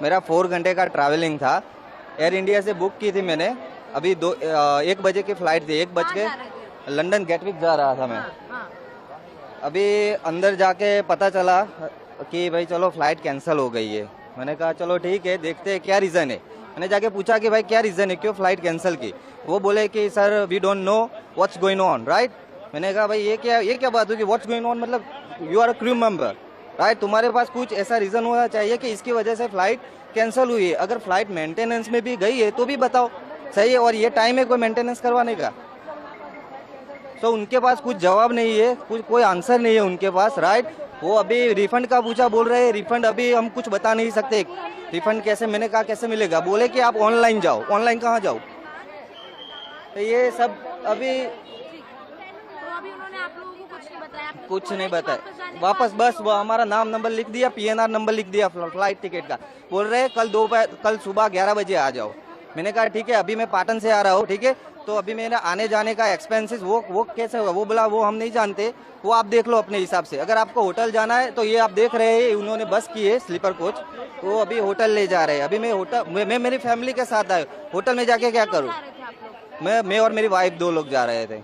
मेरा 4 घंटे का ट्रैवलिंग था। एयर इंडिया से बुक की थी मैंने। अभी 1 बजे की फ्लाइट थी, 1 बज के लंदन गेटविक जा रहा था मैं। अभी अंदर जाके पता चला कि भाई चलो फ्लाइट कैंसिल हो गई है। मैंने कहा चलो ठीक है, देखते हैं क्या रीज़न है। मैंने जाके पूछा कि भाई क्या रीज़न है, क्यों फ्लाइट कैंसिल की। वो बोले कि sir we don't know what's going on, right. मैंने कहा भाई ये क्या बात होगी, व्हाट्स गोइंग ऑन मतलब you are a crew member, right. तुम्हारे पास कुछ ऐसा रीज़न होना चाहिए कि इसकी वजह से फ्लाइट कैंसिल हुई है। अगर फ्लाइट मेंटेनेंस में भी गई है तो भी बताओ, सही है। और ये टाइम है कोई मेंटेनेंस करवाने का। तो उनके पास कुछ जवाब नहीं है, कुछ कोई आंसर नहीं है उनके पास, राइट। वो अभी रिफंड का पूछा, बोल रहे हैं रिफंड अभी हम कुछ बता नहीं सकते। रिफंड कैसे, मैंने कहा कैसे मिलेगा, बोले कि आप ऑनलाइन जाओ। ऑनलाइन कहाँ जाओ। तो ये सब अभी तो अभी उन्होंने आप लोगों को कुछ नहीं बताया? कुछ नहीं बताया। वापस बस वो हमारा नाम नंबर लिख दिया, पीएनआर नंबर लिख दिया फ्लाइट टिकट का। बोल रहे हैं कल सुबह 11 बजे आ जाओ। मैंने कहा ठीक है, अभी मैं पाटन से आ रहा हूँ, ठीक है। तो अभी मेरा आने जाने का एक्सपेंसेस वो कैसे होगा। वो बोला वो हम नहीं जानते, वो आप देख लो अपने हिसाब से। अगर आपको होटल जाना है तो ये आप देख रहे हैं, उन्होंने बस की है स्लीपर कोच, वो अभी होटल ले जा रहे हैं। अभी मैं मेरी फैमिली के साथ आया, होटल में जाके क्या करूँ। मैं और मेरी वाइफ 2 लोग जा रहे थे।